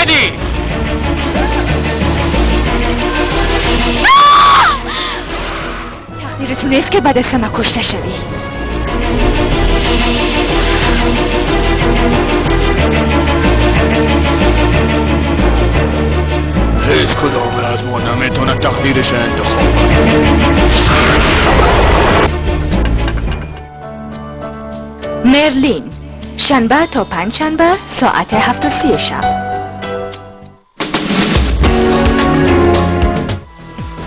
نه دي. تقدیرتون نیست که بعد از ما کشته شوی. هیچ کدام از ما نمیتونه تقدیرش انتخاب کنه. مرلین، شنبه تا پنجشنبه ساعت 7:30 شب.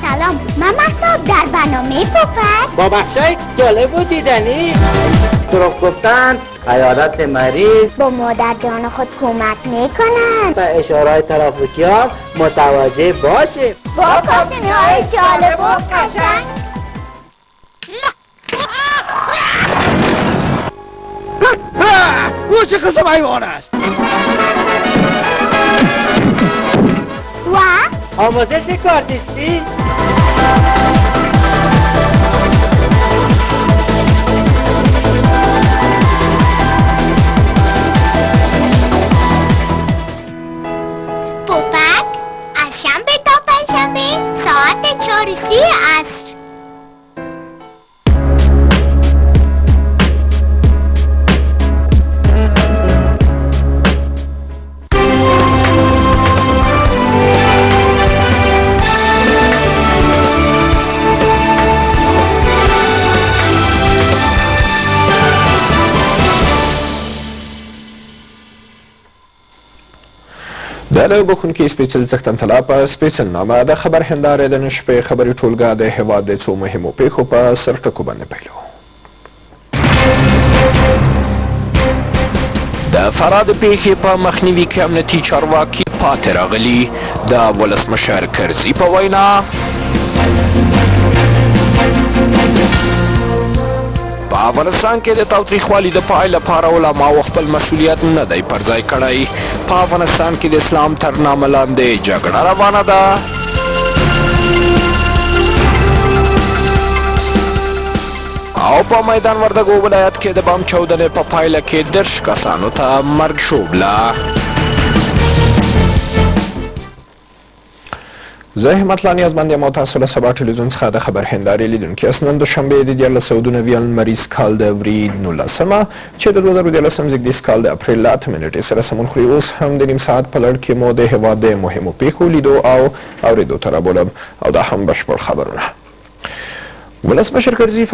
سلام، من مهتاب در برنامه پوپک با بخشای جالب و دیدنی دروغ گفتن، خیالات مریض با مادر جان خود کمک میکنن و اشارهای ترافیکی ها متوجه باشه با کارتونی های جالب و قشنگ. او چه قسم حیوان است؟ و آموزش کاردیستی پوپک از شنبه تا پنجشنبه ساعت 4:30 عصر. د لوبخونکي سپېڅل څښتن طلا په سپېڅل نامه د خبر هندارې د نن شپې خبري ټولګه د هېواد د څو مهمو پیښو په سرټکو باندې پیلوو. د فراه د پیښې په مخنیوي کې امنیتي چارواکي پاتې راغلي. د ولسمشر کرزي په وینا په افغانستان کې د تاوتریخوالي د پای لپاره علماو خپل مسؤلیت نه دی پر ځای کړی. په افغانستان کې د اسلام تر نامه لاندې جګړه روانه ده. او په میدان وردګو ولایت کې د بم چاودنې په پایله کې 10 کسانو ته مرګ ژوبله. زه همت لا نیازمند یم او تاسو له سبا ټلویزیون څخه د خبر هندارې لیدونکي یاست. نن دوشنبې د 1992 لمریز کال د ورید 19مه چې د 2013 زیږدیز کال د اپریل 8 نیټې سره سمون خوري. اوس هم د نیم ساعت په لړ کې مو د هېواد د مهمو پیښو لیدو او اورېدو ته رابولم او دا هم بشپړ خبرونه. ولسمشر کرزي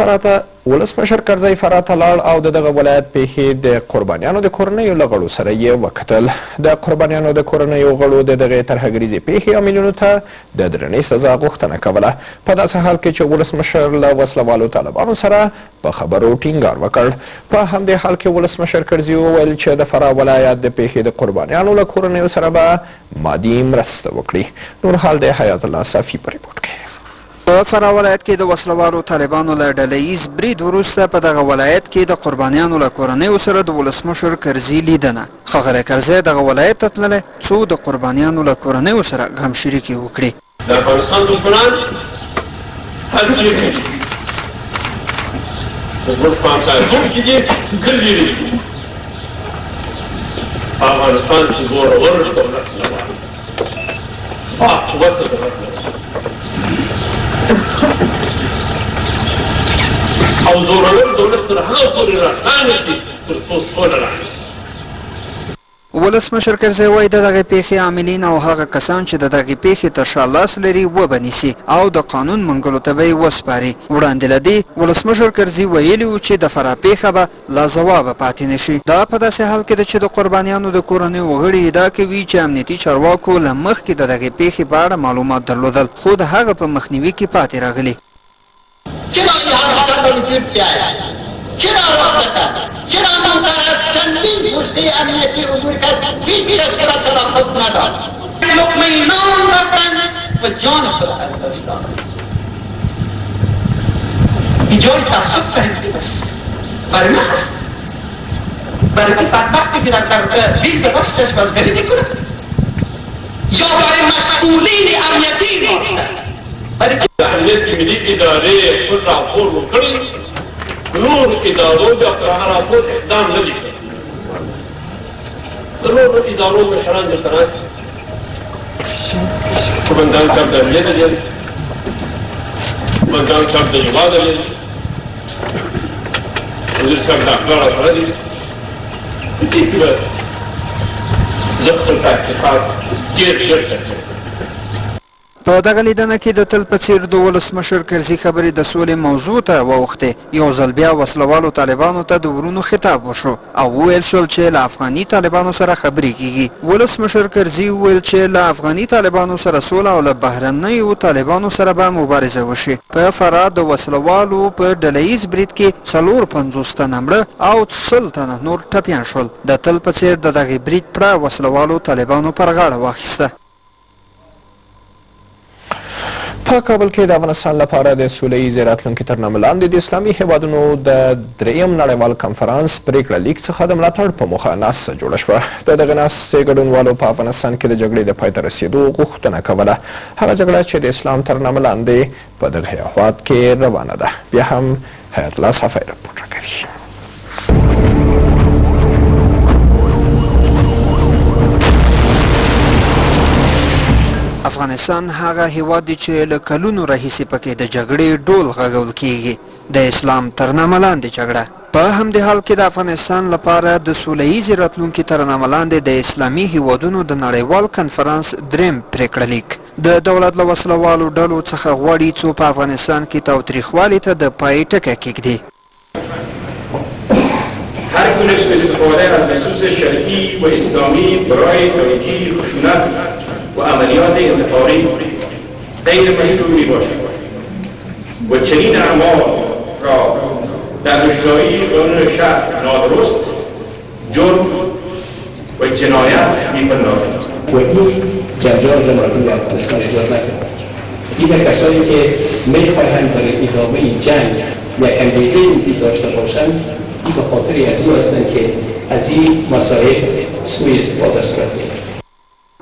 فراه ته لاړ او د دغه ولایت پیښې د قربانیانو د کورنیو له غړو سره یې وکتل. د قربانیانو د کورنیو غړو د دغې ترهګریزې پیښې عاملینو ته د درنې سزا غوښتنه کوله. په داسې حال کې چې ولسمشر له وسلوالو طالبانو سره په خبرو ټینګار وکړ. په همدې حال کې ولسمشر کرزي وویل چې د فراه ولایت د پیښې د قربانیانو له کورنیو سره به مادي مرسته وکړي. نور حال د حیات الله صافي په ریپورټ کې. په فراه ولایت کې د وسلوالو طالبانو له ډلهییز برید وروسته په دغه ولایت کې د قربانیانو له کورنیو سره د ولسمشر کرزي لیدنه. ښاغلی کرزی دغه ولایت ته تللی څو د قربانیانو له کورنیو سره غم شریکې وکړي. د افغانستان دښمنان هر چیرې دي، زموږ په همسایه‌توب کې دي، ګرځېدلي دي. په افغانستان کې زورور دولت نه غواړي، باقوته دولت نه او زورور دولت تر هغه پورې رانهسي تر څو سوله رانهسي. ولسمشر کرزی وایي د دغې پیښې عاملین او هغه کسان چې د دغې پیښې تر شا لاس لري وبنیسي او د قانون منګلو ته به یې وسپاري. وړاندې له دې ولسمشر کرزي ویلي و چې د فراه پیښه به لاځوابه پاتې نه شي. دا په داسې حال کې ده چې د قربانیانو د کورنیو وغړي ادعا کوي چې امنیتي چارواکو له مخکې د دغې پیښې په اړه معلومات درلودل خو د هغه په مخنیوي کې پاتې راغلي. چرا یہاں حسن وجود کیا ہے؟ چرا رابطہ؟ چرا منطقہ چندین فرصی امنیتی امور کا بیچی رکھتا تراخب نہ دار مطمئنان رفتن و جان خود از دست دارن. اینجای تصف کنید که بس برای من هست، برای که بدبختی که در بیل به دستش بازگری نکنه یا برای مسئولین امنیتی واسطه امنیت ملي ادارې خپل راپور وکړي، نور ادارو بیا پر هغه راپور اقدام نه دي کړی. د نورو ادارو مشران دلته ناست قومندان صاحب د امنیت دی قومندان صاحب د یوغا دی وزیر صاحب د اخبار سره دی په دې کې به زه خپل تحقیقات ډېر ژر ترسره په دغه لیدنه کې د تل په څیر د ولسمشر کرزي خبرې د سولې موضوع ته واوښتې. یو ځل بیا وسلوالو طالبانو ته د ورونو خطاب وشو او وویل شول چې له افغاني طالبانو سره خبرې کیږي. ولسمشر کرزي وویل چې له افغاني طالبانو سره سوله او له بهرنیو طالبانو سره به مبارزه وشي. په فراه د وسلوالو په ډله ییز برید کې 450 تنه مړه او 100 تنه نور ټپیان شول. د تل په څیر د دغې برید پړه وسلوالو طالبانو پر غاړه واخیسته. په کابل کې د افغانستان لپاره د سوله ییزې راتلونکي تر نامه لاندې د اسلامي هیوادونو د 3م نړیوال کنفرانس پریکړه لیک څخه د ملاتړ په موخه ناسته جوړه شوه. د دغې ناستې ګډونوالو په افغانستان کې د جګړې د پای ته رسېدو غوښتنه کوله. هغه جګړه چې د اسلام تر نامه لاندې په دغه هېواد کې روانه ده. بیا هم حیات الله صافی رپورټ راکوي. افغانستان هغه هیواد دی چې له کلونو راهیسې پکې د جګړې ډول غږول کیږي. د اسلام تر نامه لاندې جګړه. په همدې حال کې د افغانستان لپاره د سوله ییزې راتلونکي تر نامه لاندې د اسلامي هیوادونو د نړیوال کنفرانس 3م پریکړه لیک د دولت له وسلوالو ډلو څخه غواړي څو په افغانستان کې تاوتریخوالي ته د پای ټکی کیږدي. هر گونه سوء استفاده از نصوص شرعی و اسلامی برای توجیه خشونت و عملیات انتحاری غیر مشروع می باشد و چنین اعمال را در مشروعی قانون شهر نادرست جرم و جنایت می پندارد و این جنجال را مردم افغانستان اجازه نکند. دیگر کسانی که می خواهند برای ادامه جنگ یک انگیزه وجود داشته باشند این به خاطر از او هستند که از این مسائل سوء استفاده صورت می‌گیرد.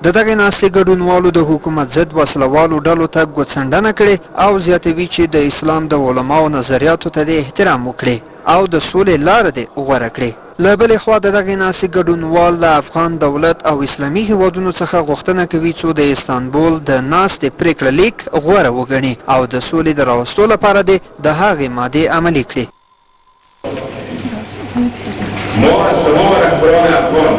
د دغې ناستې ګډونوالو د حکومت ضد وسلوالو ډلو ته ګوتڅنډنه کړې او زیاتوي چې د اسلام د علماو نظریاتو ته دې احترام وکړي او د سولې لاره دې غوره کړي. له بلې خوا د دغې ناستې ګډونوال د افغان دولت او اسلامي هیوادونو څخه غوښتنه کوي څو د استانبول د ناستې پریکړه لیک غوره وګڼي او د سولې د راوستو لپاره دې د هغې مادې عملي کړي. ما از تمام رهبران افغان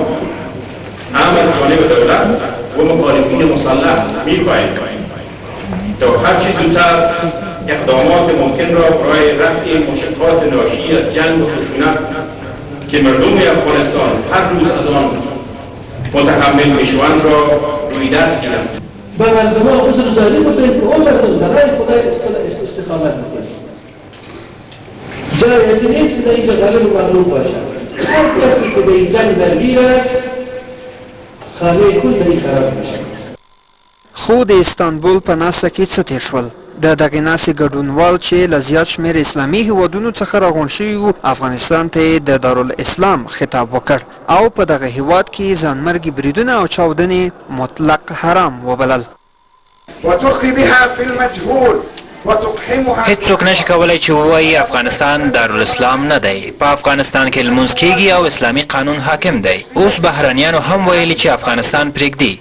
هم از جانب دولت و مخالفین مسلح می‌خواهیم تا هرچه زودتر اقدامات ممکن را برای رفع مشکلات ناشی از جنگ و خشونت که مردم افغانستان هر روز از آن متحمل میشوند را روی دست گیرند. و مردم ها حضور ظاهری بکنید که اون مردم برای خدای استقامت بکنید. جایزی نیست که در اینجا غالب و مغلوب باشد. هر کسی که به این جنگ درگیر است خانه کل در این خراب میشد. خو د استانبول په ناسته کې څه تیر شول؟ د دغې ناستې ګډونوال چې له زیات شمېر اسلامي هیوادونو څخه راغونډ شوي وو افغانستان ته یې د دارالاسلام خطاب وکړ او په دغه هیواد کې ځانمرګي بریدونه او چاودنې مطلق حرام وبلل. وتلقي بها في المجهول هیڅوک نشي کولای چې ووایي افغانستان دارالاسلام نه دی. په افغانستان کې لمونځ کیږي او اسلامي قانون حاکم دی. اوس بهرنیانو هم ویلي چې افغانستان پرېږدي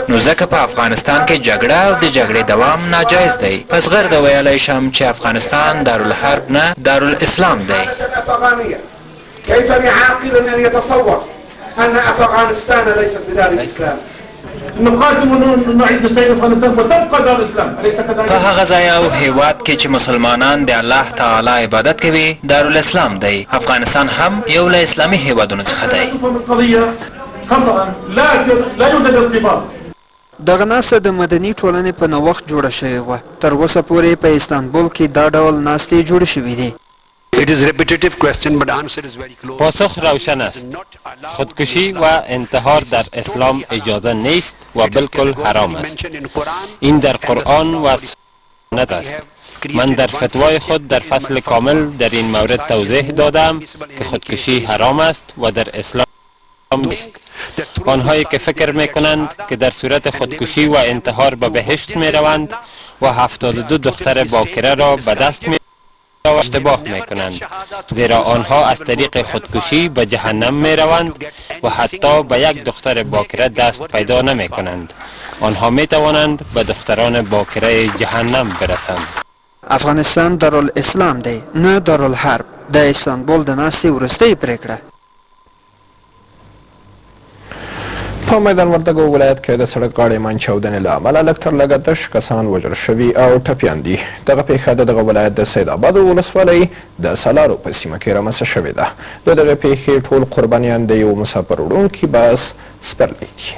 نو ځکه په افغانستان کې جګړه او د جګړې دوام ناجایز دی. پس غیر د ویلی شم چې افغانستان دارالحرب نه دارالاسلام دی. كيف لعاقل ان يتصور ان افغانستان ليست بدار الاسلام؟ نقاتل ونعيد نستعيد افغانستان وتبقى دار الاسلام اليس كذلك؟ په هغه ځای او هیواد کې چې مسلمانان د الله تعالی عبادت کوي دارالاسلام دی. افغانستان هم یو له اسلامي هیوادونو څخه دی. القضيه خطا لا يوجد ارتباط. دغه ناسته د مدني ټولنې په نوښت جوړه شوې وه. تر اوسه پورې په استانبول کې دا ډول ناستې جوړې شوې دي. پاسخ روشن است. خودکشی و انتحار در اسلام اجازه نیست و بالکل حرام است. این در قرآن و سنت است. من در فتوای خود در فصل کامل در این مورد توضیح دادم که خودکشی حرام است و در اسلام نیست. آنهایی که فکر میکنند که در صورت خودکشی و انتحار به بهشت میروند و 72 دختر باکره را به دست را اشتباه می کنند، زیرا آنها از طریق خودکشی به جهنم می روند و حتی به یک دختر باکره دست پیدا نمی کنند. آنها می توانند به دختران باکره جهنم برسند. افغانستان دارالاسلام دی، نه دارالحرب. د استانبول د ناستې وروستۍ پرېکړه. په میدان وردګو ولایت کې د سړک غاړې منځ چاودنې له امله لږ تر لږه 10 کسان وژل شوي او ټپیان دي. دغه پیښه د دغه ولایت د سید آباد ولسوالۍ د سلارو په سیمه کې رامنځته شوې ده. د دغې پیښې ټول قربانیان د یو مسافر وړونکي بس سپرلی دي.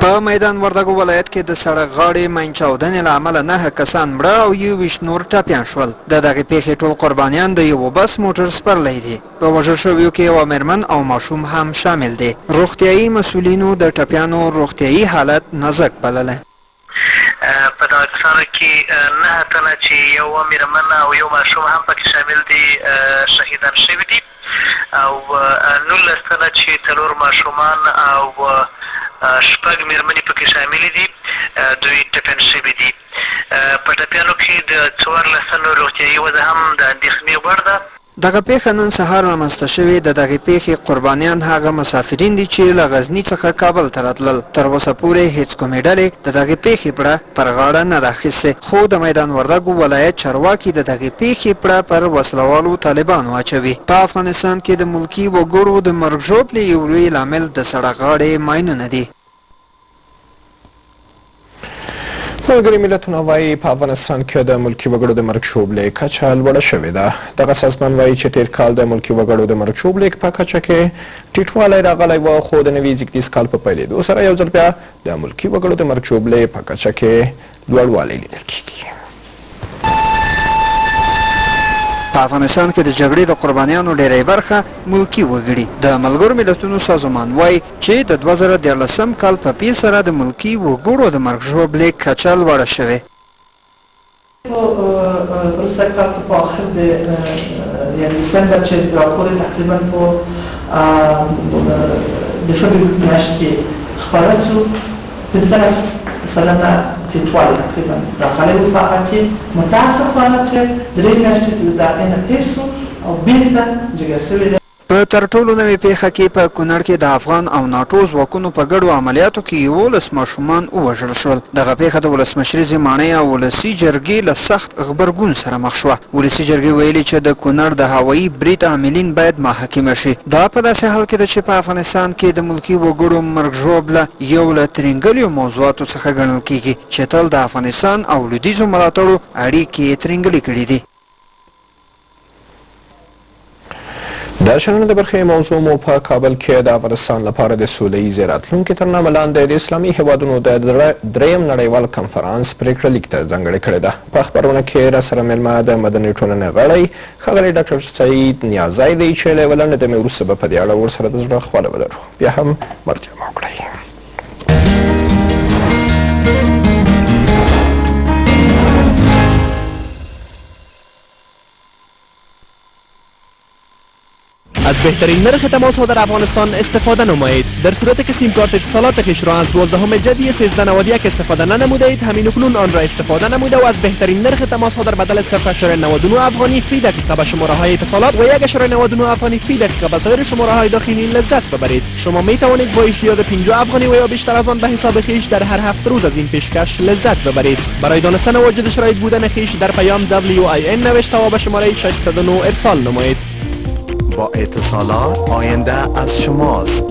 په میدان وردګو ولایت کې د سړک غاړې منځ چاودنې له امله 9 کسان مړه او 21 نور ټپیان شول. د دغې پیښې ټول قربانیان د یو بس موټر سپرلی دي. په وژل شویو کې یوه مېرمن او ماشوم هم شامل دي. روغتیایي مسؤلینو د ټپیانو روغتیایي حالت نازک بللی. په دغه کسانو کې 9 تنه چې یوه مېرمن او یو ماشوم هم پکې شامل دي شهیدان شوي دي او 19 تنه چې 4 ماشومان او 6 مېرمنې پکې شاملې دي دوی ټپیان شوي دي. په ټپیانو کې د 14 تنو روغتیایي وضع هم د اندېښنې وړ ده. دغه پیښه نن سهار رامنځته شوې. د دغې پیښې قربانیان هغه مسافرین دي چې له غزني څخه کابل ته راتلل. تر اوسه پورې هیڅ کومې ډلې د دغې پیښې پړه پر غاړه نه ده اخیستې، خو د میدان وردګو ولایت چارواکي د دغې پیښې پړه پر وسلوالو طالبانو اچوي. په افغانستان کې د ملکي وګړو د مرګ ژوبلې یو لوی لامل د سړک غاړې ماینونه دي. ملګري ملتونه وایي په افغانستان کې د ملکي وګړو د مرګ ژوبلې کچه لوړه شوې ده. دغه سازمان وایي چې تیر کال د ملکي وګړو د مرګ ژوبلې په کچه کې ټیټوالی راغلی و، خو د نوي زیږدیز کال په پیلېدو سره یو ځل بیا د ملکي وګړو د مرګ ژوبلې په کچه کې لوړوالی لیدل کیږي. په افغانستان کې د جګړې د قربانیانو ډېری برخه ملکي وګړي. د ملګرو ملتونو سازمان وایي چې د 2013 کال په پیل سره د ملکي وګړو د مرګ ژوبلې کچه لوړه شوې. روسا کال په آخر د دسامبر چې راپور تقریبا په د فبروري میاشت کې خپاره شو 15 سلنه ټیټوالی تقریبا داخلي و په هغه کې متاسفانه چې 3 میاشتې د هغې نه تېر شو او بېرته جګه سوې ده. په تر ټولو نوې پیښه کې په کونړ کې د افغان او ناټو ځواکونو په ګډو عملیاتو کې 11 ماشومان ووژل شول. دغه پیښه د ولسمشرې زمانې او ولسي جرګې له سخت غبرګون سره مخ شوه. ولسي جرګې ویلي چې د کونړ د هوایي برید عاملین باید محاکمه شي. دا په داسې حال کې ده چې په افغانستان کې د ملکي وګړو مرګ ژوبله یو له ترینګلیو موضوعاتو څخه ګڼل کیږي چې تل د افغانستان او لویدیځو ملاتړو اړیکې یې ترینګلې کړي دي. د شننې د برخې موضوع مو په کابل کې د افغانستان لپاره د سوله ییزې راتلونکي تر نامه لاندې د اسلامي هیوادونو د 3یم نړیوال کنفرانس پرېکړه لیک ته ځانګړې کړې ده. په خپرونه کې راسره مېلمه د مدني ټولنې غړی ښاغلی ډاکټر سعید نیازی دی چې له یوه لنډې دمې وروسته به په دې اړه ورسره د زړه خواله ولرو. بیا هم ملتیا مو وکړئ. از بهترین نرخ تماس ها در افغانستان استفاده نمایید. در صورت که سیم کارت اتصالات خویش را از 12 جدی 1391 استفاده ننمودید، همین اکنون آن را استفاده نموده و از بهترین نرخ تماس ها در بدل 0.99 افغانی فی دقیقه به شماره های اتصالات و 1.99 افغانی فی دقیقه به سایر شماره های داخلی لذت ببرید. شما می توانید با ازدیاد 50 افغانی و یا بیشتر از آن به حساب خویش در هر 7 روز از این پیشکش لذت ببرید. برای دانستن واجد شرایط بودن خویش در پیام WIN نوشته و به شماره 609 ارسال نمایید. با اتصالات آینده از شماست.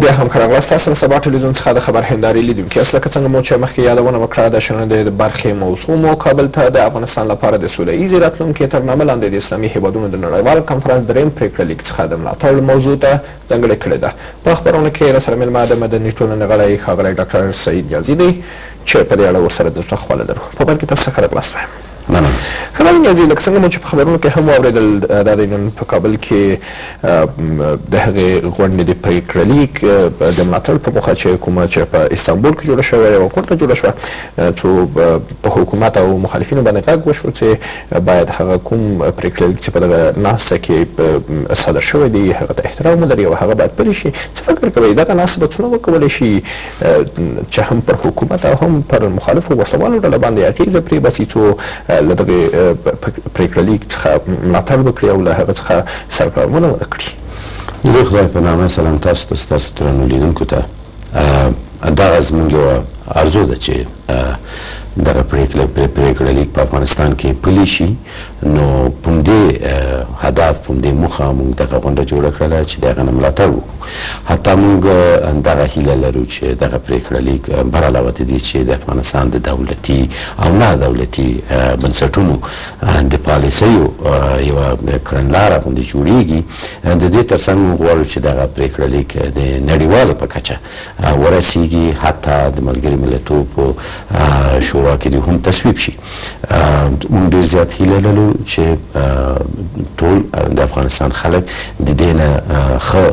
بیا هم ښه راغلاست. تاسو له سبا ټلویزیون څخه د خبر هندارې لیدونکي یاست. لکه څنګه مو چې مخکې یادونه وکړه د شننې د برخې موضوع مو کابل ته د افغانستان لپاره د سوله ییزې راتلونکي تر نامه لاندې د اسلامي هیوادونو د نړیوال کنفرانس 3یم پرېکړه لیک څخه د ملاتړ موضوع ته ځانګړې کړې ده. په خپرونه کې راسره مېلمه د مدني ټولنې غړی ښاغلی ډاکټر سعید نیازي دی چې په دې اړه ورسره د زړه خواله لرو. په بل کې تاسو ښه راغلاست وایم. خبرونه یې لکه څنګه مو چې په خبرونو کې هم واورېدل دا د نن په کابل کې د هغې غونډې د پریکړه لیک د ملاتړ په موخه چې کومه چې په استانبول کې جوړه شوې یوه غونډه جوړه شوه څو په حکومت او مخالفینو باندې غږ وشو چې باید هغه کوم پریکړه لیک چې په دغه ناسته کې صادر شوی دی هغه ته احترام ولري او هغه باید پلي شي. څه فکر کوئ دغه ناسته به څونه وکولی شي چې هم پر حکومت او هم پر مخالفو وسلوالو ډله باندې اغېزه پرې باسي څو له دغې پریکړه لیک څخه ملاتړ وکړي او له هغه څخه سرکارونه ونه کړي. د خدای په نامه سلام تاسو ته ستاسو درنو لیدونکو ته دغه زموږ یوه ارزو ده چې دغه پریکړه لیک په افغانستان کې پلی شي. نو په همدې هدف په همدې موخه موږ دغه غونډه جوړه کړله چې د هغه نه ملاتړ وکړو. حتی موږ دغه هیله لرو چې دغه پریکړه لیک برعلاوه د دې چې د افغانستان د دولتي او نه دولتي بنسټونو د پالیسیو یوه کړنلاره غوندې جوړیږي. د دې تر څنګ موږ غواړو چې دغه پریکړه لیک د نړیوالو په کچه ورسیږي، حتی د ملګري ملتونو په شورا کې هم تصویب شي. موږ ډېر زیات هیله لرو چې ټول د افغانستان خلک د دې نه ښه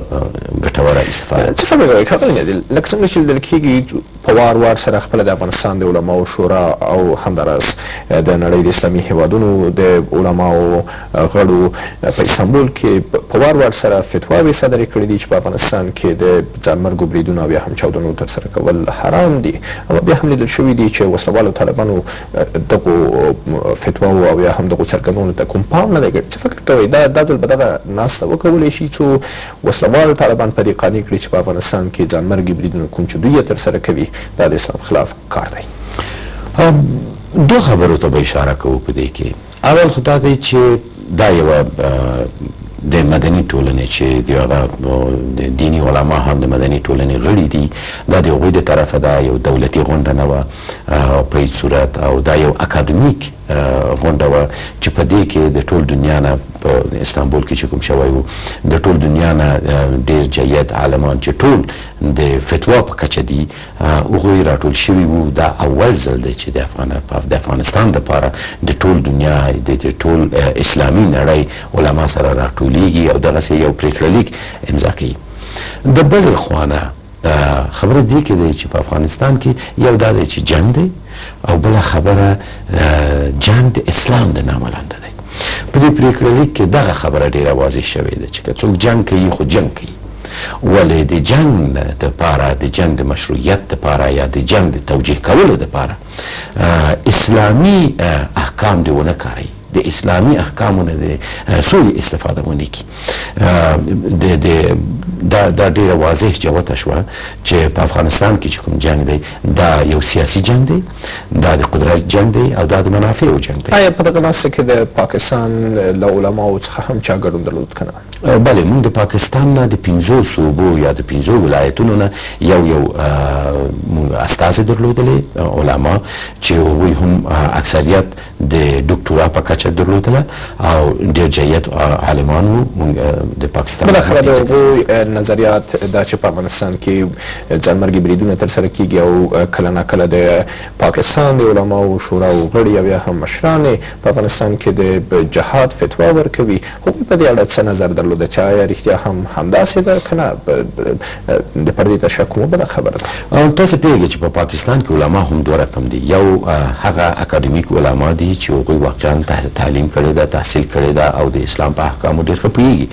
ګټوره استفاده. څه فکر کوئ ښاغلی نادل لکه څنګه چې لیدل کېږي په وار وار سره خپله د افغانستان د علماو شورا او همداراز د نړۍ د اسلامي هیوادونو د علماو غړو په استانبول کې په وار وار سره فتواوې صادرې کړي دي چې په افغانستان کې د ځانمرګو بریدونو او یا هم چاودنو ترسره کول حرام دي. اما بیا هم لیدل شوي دي چې وسلوالو طالبانو دغو فتواو او یا هم دغو څرګندونو ته کوم پام نه دی کړی. څه فکر کوئ دا ځل به دغه ناسته وکولی شي څو وسلوال طالبان په دې قانع کړي چې په افغانستان کې ځانمرګي بریدونه کوم چې دوی یې ترسره کوي دا د اسلام خلاف کار دی؟ دو خبرو ته به اشاره کوو په دې کې. اول خو دا دی چې دا یوه د مدني ټولنې چې د هغه دیني علما هم د مدني ټولنې غړي دي دا د هغوی د طرفه دا یو دولتي غونډه نه وه په هیڅ صورت، او دا یو اکادمیک غونډه وه چې په دې کې د ټول دنیا نه په استانبول کې چې کوم شوی و د ټول دنیا نه ډېر جید عالمان چې ټول د فتوا په کچه دي هغوی راټول شوي وو. دا اول ځل دی چې د افغانستان دپاره د ټول دنیا د ټول اسلامي نړۍ علما سره راټولیږي او دغسې یو پریکړه لیک امضا کوي. د بلې خوا نه خبره دې کې دی چې په افغانستان کې یو دا دی چې جنګ دی او بله خبره جنګ د اسلام د نامه لاندې دی. په دې پریکړه لیک کې دغه خبره ډېره واضح شوې ده چې که څوک جنګ کوي خو جنګ کوي، ولې د جنګ دپاره د جنګ د مشروعیت دپاره یا د جنګ د توجیه کولو دپاره اسلامي احکام دې ونه کاروي، د اسلامي احکامو نه د سوی استفاده ونه کړي. دا ډیره واضح جوته شوه چې په افغانستان کې چې کوم جنګ دی دا یو سیاسي جنګ دی، دا د قدرت جنګ دی او دا د منافعو جنګ دی. آیا په دغه ناسته کې د پاکستان له علماو څخه هم چا ګډون درلود که نه؟ بله، موږ د پاکستان نه د 5 صوبو یا د 5 ولایتونو نه یو استازي درلودلې علما چې هغوی هم اکثریت د ډاکټورا په کچه درلودله او ډېر جید عالمان وو. موږ د پاکستان بالاخره د هغوی نظریات دا چې په افغانستان کې ځانمرګي بریدونه ترسره کیږي او کله ناکله د پاکستان د علماو شوراو غړي او یا هم مشران په افغانستان کې د جهاد فتوا ورکوي، هغوی په دې اړه څه نظر درلوده چې آیا رښتیا هم همداسې ده که نه؟ د پردې تشکم بله خبره ده. تاسو پوهېږئ چې په پاکستان کې علما هم دوه رقم دي. یو هغه اکاډمیک علما دي چې هغوی واقعا تعلیم کړې ده، تحصیل کړې ده او د اسلام په احکامو ډېر ښه پوهېږي،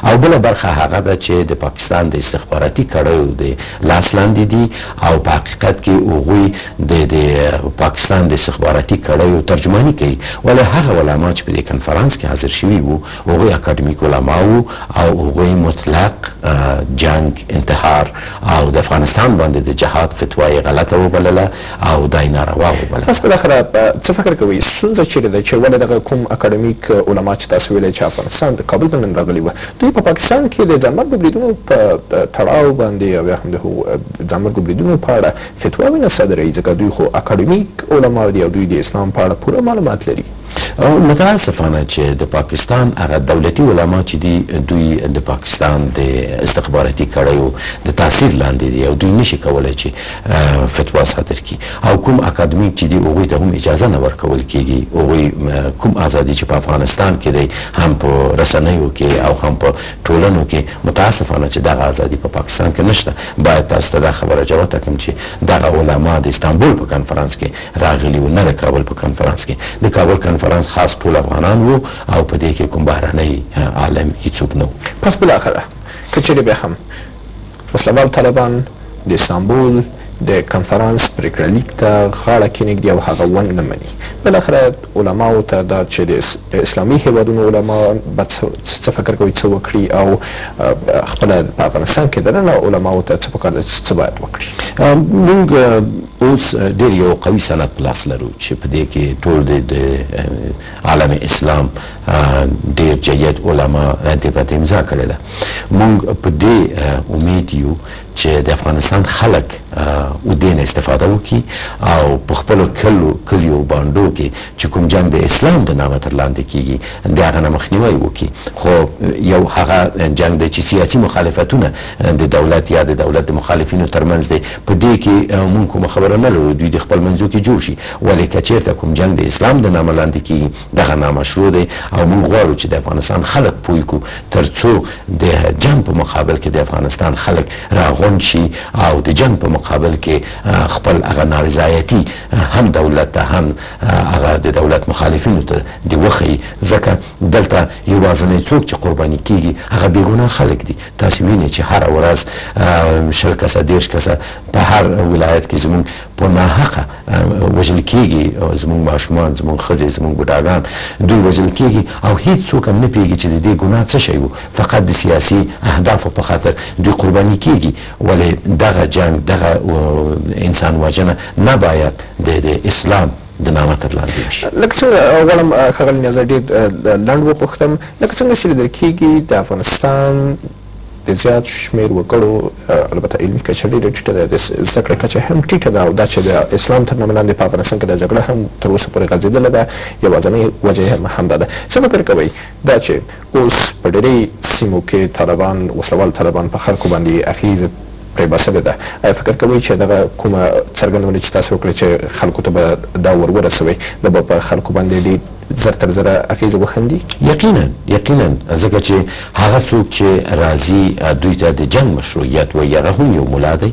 او بله برخه هغه ده چې د پاکستان د استخباراتي کړیو د لاس لاندې دي او په حقیقت کې هغوی د پاکستان د استخباراتي کړیو ترجماني کوي. ولې هغه علما چې په دې کنفرانس کې حاضر شوي وو هغوی اکاډمیک علما وو او هغوی مطلق جنگ، انتحار او د افغانستان باندې د جهاد فتوا یې غلطه وبلله او دا یې ناروا وبلله. بس بالاخره څه فکر کوئ ستونزه چیرې ده چې ولې دغه کوم اکاډمیک علما چې تاسو ویلئ چې افغانستان د کابل ته نن راغلي وه دوی په پاکستان کې د ځانمرګو بریدونو په تړاو باندې او بیا هم د ځانمرګو بریدونو په اړه فتواوې نه صادروي ځکه دوی خو اکاډمیک علما دي او دوی د اسلام په اړه پوره معلومات لري. متاسفانه چې د پاکستان هغه دولتي علما چې دي دوی د پاکستان د استخباراتي کړیو د تاثیر لاندې دي او دوی نشي کولی چې فتوا صادر کړي او کوم اکاډمیک چې دي هغوی ته هم اجازه نه ورکول کېږي. هغوی کوم ازادي چې په افغانستان کې دی هم په رسنیو کې او هم په ټولنو کې متاسفانه چې دغه ازادي په پاکستان کې نشته. باید تاسو ته دا خبره جواب کړم چې دغه علما د استانبول په کنفرانس کې راغلي وو، نه د کابل په کنفرانس کې. د کابل کنفرانس خاص ټول افغانان وو او په دې کې کوم بهرنی عالم هیڅوک نه و. پس بالاخره که چیرې بیا هم وسلوال طالبان د استانبول د کنفرانس پریکړه لیک ته غاړه کېنږدي او هغه ونه نه مني، بالاخره علماو ته دا چې د اسلامي هیوادونو علما به څه فکر کوي څه وکړي او خپله په افغانستان کې دننه علماو ته څه پکار ده چې څه باید وکړي. موږ اوس ډېر یو قوي سند په لاس لرو چې په دې کې ټول د عالم اسلام ډېر جید علما دې پته امضا کړې ده. موږ په دې امید یو چې د افغانستان خلک ودین استفاده وکړي او په خپلو کلیو بانډو کې چې کوم جنګ د اسلام د نامه تر لاندې کېږي د هغه نه مخنیوی وکړي. خو یو هغه جنګ دی چې سیاسي مخالفتونه د دولت یا د دولت د مخالفینو ترمنځ دی. په دې کې موږ کومه خبره نه لرو، دوی د خپل منځو کې جوړ شي، ولې که چېرته کوم جنګ د اسلام د نامه لاندې کېږي دغه نامشروع دی او موږ غواړو چې د افغانستان خلک پوه کړو تر څو د جنګ په مقابل کې د افغانستان خلک راغونډ شي او د جنګ په مقابل کې خپل هغه نارضایتي هم دولت ته هم هغه د دولت مخالفینو ته د وښیي. ځکه دلته یوازینی څوک چې قرباني کېږي هغه بېګناه خلک دي. تاسې وینئ چې هره ورځ 20 کسه 30 کسه په هر ولایت کې زموږ په ناحقه وژل کېږي. زموږ ماشومان، زموږ ښځې، زموږ بوډاګان دوی وژل کېږي او هېڅوک هم نه پوهېږي چې د دې ګناه څه شی و. فقط د سیاسي اهدافو په خاطر دوی قرباني کېږي. ولې دغه جنګ، دغه انسان وژنه نه باید د اسلام د نامه تر لاندې شي. لکه څنګه غواړم ښاغلی نیازی ډېر لنډ وپوښتم، لکه څنګه چې لیدل کېږي د افغانستان د زیات شمېر وګړو البته علمي کچه ډېره ټیټه ده، د زده کړې کچه هم ټیټه ده او دا چې د اسلام تر نامه لاندې په افغانستان کې دا جګړه هم تر اوسه پورې غځېدلې ده، یوازینۍ وجه یې همدا ده. څه فکر کوئ دا چې اوس په ډېرې سیمو کې طالبان، وسلوال طالبان په خلکو باندې اغېزه پرې بسلې ده، آیا فکر کوئ چې دغه کومه څرګندونه چې تاسو وکړه چې خلکو ته به دا ور ورسوئ دا به په خلکو باندې ډېر زر تر زره اغېزه وښندي؟ یقینا ځکه چې هغه څوک چې راځي دوی ته د جنګ مشروعیت وایي هغه هم یو ملا دی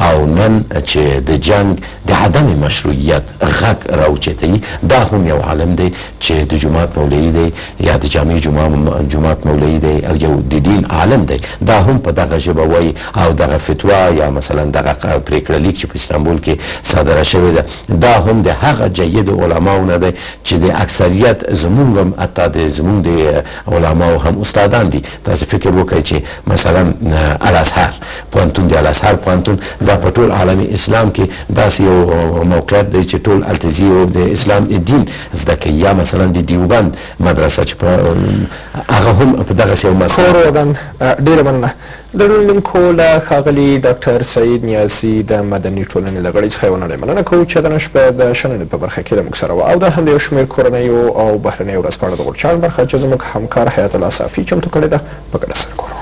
او نن چې د جنګ د عدم مشروعیت غږ راوچتوي دا هم یو عالم دی چې د جومات مولوي دی یا د جامع جومات مولوي دی او یو د دین عالم دی. دا هم په دغه ژبه وایي او دغه فتوا یا مثلا دغه پریکړه لیک چې په استانبول کې صادره شوې ده دا هم د هغه جید علماو نه دی چې د اکثریت زمونږ هم حتی د زمونږ د علماو هم استادان دي. تاسو فکر وکړئ چې مثلا الازهر پوهنتون د الازهر پوهنتون دا په ټول عالم اسلام کې داسې یو موقعیت دی چې ټول التزي او د اسلام دین زده کوي. یا مثلا د دیوبند مدرسه چې هغه هم په دغسې یو مسله. ډېره مننه. د لومړنیو له ښاغلي ډاکټر سعید نیازي د مدني ټولنې له غړي څخه یوه نړۍ مننه کوو چې د نن شپه د شننې په برخه کې له موږ سره وه او دا هم د یو شمېر کورنیو او بهرنیو ورځپاڼو د غورچاڼ برخه چې زموږ همکار حیات الله صافي چمتو کړې ده په ګډه سره ګورو.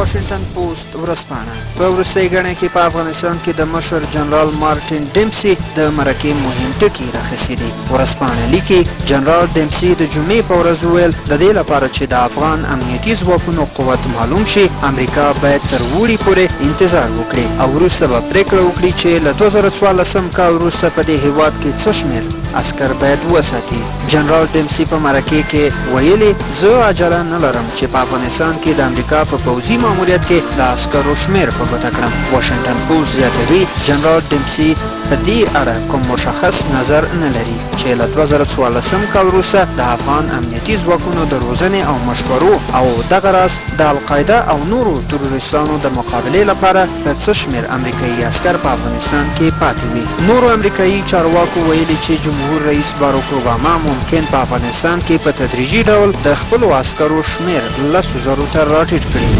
واشنگټن پوسټ ورځپاڼه په وروستۍ ګڼه کې په افغانستان کې د مشر جنرال مارټین ډیمسي د مرکې مهم ټکي راخیستي دي. ورځپاڼه لیکي جنرال ډیمسي د جمعې په ورځ وویل د دې لپاره چې د افغان امنیتي ځواکونو قوت معلوم شي امریکا باید تر اوړي پورې انتظار وکړي او وروسته به پریکړه وکړي چې له 2014 کال وروسته په دې هیواد کې څه شمېر عسکر باید وساتي. جنرال ډیمسي په مرکې کې ویلي زه عجله نه لرم چې په افغانستان کې د امریکا په پوځي ماموریت کې د عسکرو شمېر په ګوته کړم. واشنګټن پوسټ زیاتوي جنرال ډیمسي په دې اړه کوم مشخص نظر نه لري چې له 2014 کال وروسته د افغان امنیتي ځواکونو د روزنې او مشورو او دغه راز د القاعده او نورو تروریستانو د مقابلې لپاره د څه شمېر امریکایي عسکر په افغانستان کې پاتې وي. نورو امریکایي چارواکو ویلي چې جمهور رئیس باراک اوباما ممکن په افغانستان کې په تدریجي ډول د خپلو عسکرو شمېر 10,000 ته راټیټ کړي.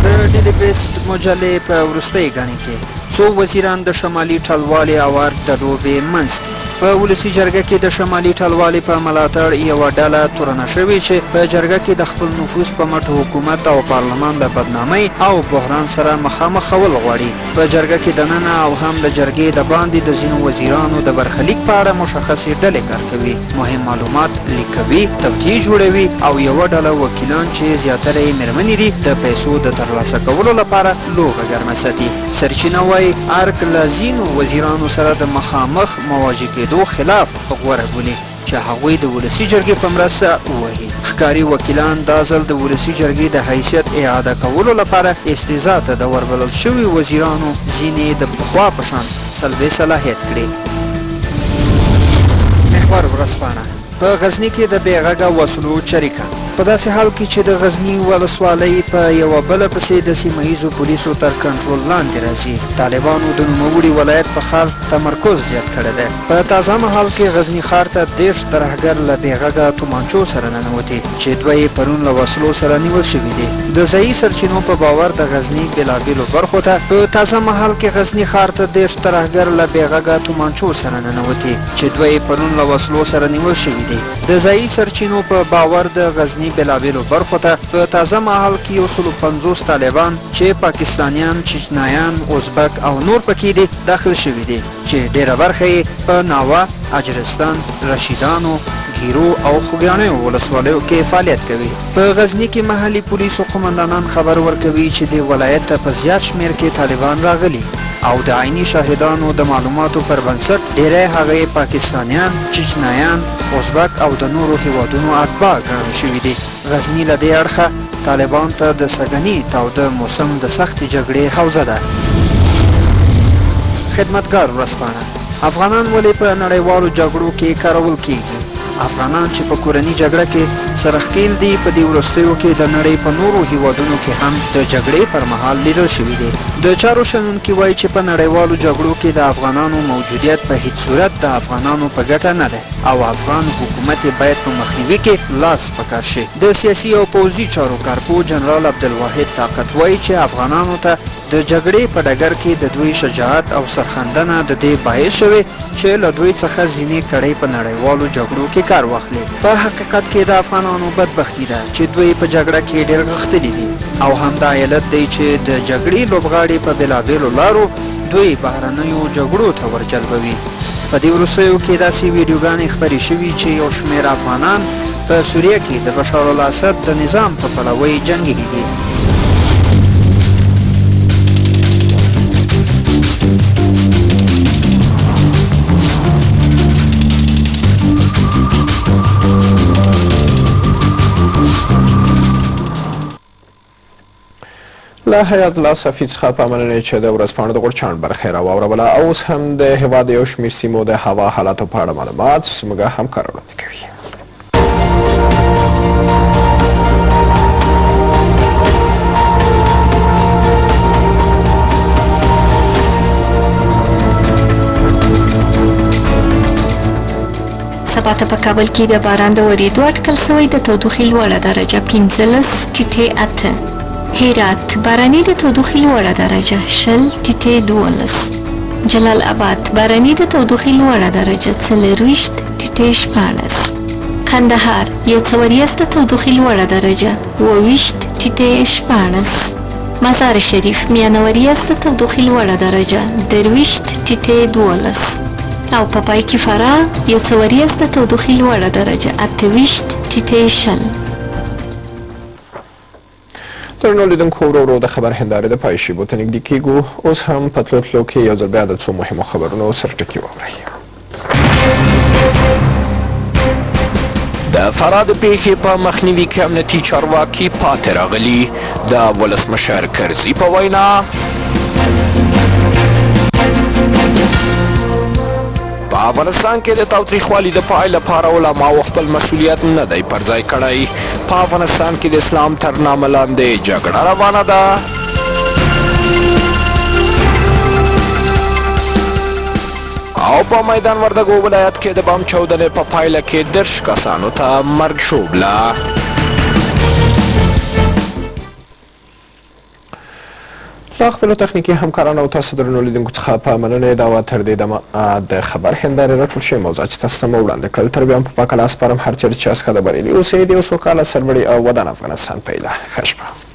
د ډیلی بیسټ مجلې په وروستۍ ګڼې کې څو وزیران د شمالي ټلوالې اوار د لوبې منځ کې په ولسي جرګه کې د شمالي ټلوالې په ملاتړ یوه ډله تورنه شوې چې په جرګه کې د خپل نفوذ په مټ حکومت او پارلمان له بدنامۍ او بحران سره مخامخ کول غواړي. په جرګه کې دننه او هم د جرګې د باندې د ځینو وزیرانو د برخلیک په اړه مشخصې ډلې کار کوي، مهم معلومات لیک کوي، توطیې جوړوي او یوه ډله وکیلان چې زیاتره یې مېرمنې دي د پیسو د ترلاسه کولو لپاره لوبه ګرمه ساتي. سرچینه وایي ارګ له ځینو وزیرانو سره د مخامخ مواجه کېدو خلاف غوره بولي چې هغوی د ولسي جرګې په مرسته ووهي. ښکاري وکیلان دا ځل د ولسي جرګې د حیثیت اعاده کولو لپاره استیضا ته د وربلل شوي وزیرانو ځینې د پخوا په شان سلبې صلاحیت کړي. محور ورځپاڼه په غزني کې د بې غږه وسلو چریکه. په داسې حال کې چې د غزني ولسوالۍ په یوه بله پسې د سیمه ییزو پولیسو تر کنټرول لاندې راځي، طالبانو د نوموړي ولایت په ښار تمرکز زیات کړی دی. په تازه مهال کې غزني ښار ته 30 ترهګر له بې غږه تومانچو سره ننوتي چې دوه یې پرون له وسلو سره نیول شوي دي. د ځایي سرچینو په باور د غزني بېلابېلو برخو ته په تازه مهال کې غزني ښار ته 30 ترهګر له بې غږه تومانچو سره ننوتي چې دوه یې پرون له وسلو سره نیول شوي دي. د ځایي سرچینو په باور د غزني بېلابېلو برخو ته په تازه مهال کې 150 طالبان چې پاکستانیان، چچنایان، ازبک او نور پکې دي داخل شوي دي چې ډېره برخه یې په ناوه، اجرستان، رشیدانو، ګیرو او خوږیاڼیو ولسوالیو کې فعالیت کوي. په غزني کې محلي پولیسو قمندانان خبر ورکوي چې د ولایت ته په زیات شمېر کې طالبان راغلي او د عیني شاهدانو د معلوماتو پر بنسټ ډېری هغه پاکستانیان، چچنایان، ازبک او د نورو هیوادونو اتباع ګڼل شوي دي. غزني له دې اړخه طالبان ته د سږني تاوده موسم د سختې جګړې حوزه ده. خدمتګار ورځپاڼه افغانان ولې په نړیوالو جګړو کې کارول کیږي؟ افغانان چې په کورني جګړه کې سرخکیل دي په دې وروستیو کې د نړۍ په نورو هیوادونو کې هم د جګړې پر مهال لیدل شوي دي. د چارو شنونکي وایي چې په نړیوالو جګړو کې د افغانانو موجودیت په هیڅ صورت د افغانانو په ګټه نه ده او افغان حکومت باید په مخنیوي کې لاس پکار شي. د سیاسي او پوځي چارو کارپو جنرال عبدالواحد طاقت وایي چې افغانانو ته د جګړې په ډګر کې د دوی شجاعت او سرښندنه د دې باعث شوې چې له دوی څخه ځینې کړۍ په نړیوالو جګړو کې کار واخلي. په حقیقت کې د افغانانو بدبختي ده چې دوی په جګړه کې ډېر غښتلي دي او همدا علت دی چې د جګړې لوبغاړي په بېلابېلو لارو دوی بهرنیو جګړو ته ورجلبوي. په دې وروستیو کې داسې ویډیوګانې خپرې شوي چې یو شمېر افغانان په سوریه کې د بشار الاسد د نظام په پلوۍ جنګېږي. له حیات الله صفي څخه په مننې چې د ورځپاڼو د غورچاڼ برخه یې راواوروله. اوس هم د هېواد یو شمېر سیمو د هوا حالاتو په اړه معلومات زموږ همکار وړاندې کوي. سبا ته په کابل کې د باران د ورېدو اټکل سوی د تودوخې لوړه درجه 15.8. هرات باراني د تودوخې لوړه درجه 20.12. جلال آباد باراني د تودوخې لوړه درجه 24.14. کندهار یو څه وریځ د تودوخې لوړه درجه 22.14. مزار شریف میانه وریځ د تودوخې لوړه درجه 23.12. او په پای کې فراه یو څه وریځ د تودوخې لوړه درجه 28.0. درنو لیدونکو ورو ورو د خبر هندارې د پای شیبو ته نږدې کیږو. اوس هم په تلو تلو کې یو ځل بیا د څو مهمو خبرونو سرټکي واورئ. د فراه د پیښې په مخنیوي کې امنیتي چارواکي پاتې راغلي. د ولسمشر کرزي په وینا په افغانستان کې د تاوتریخوالي د پای لپاره علماو خپل مسؤلیت نه دی پر ځای کړی. په افغانستان کې د اسلام تر نامه لاندې جګړه روانه ده. او په میدان وردګو ولایت کې د بم چاودنې په پایله کې 10 کسانو ته مرګ ژوبله. له خپلو تخنیکي همکارانو او تاسو درنو لیدونکو څخه په مننه دا وه تر دې دمه د خبر هندارې راټول شوې موضوعات چې تاسو ته مو وړاندې کړل. تر بیا هم په پاکه لاس سپارم. هر چېرې چې یاست ښه د بریالي اوسئ. د یو سوکاله سرلوړي او ودان افغانستان په هیله. ښه شپه.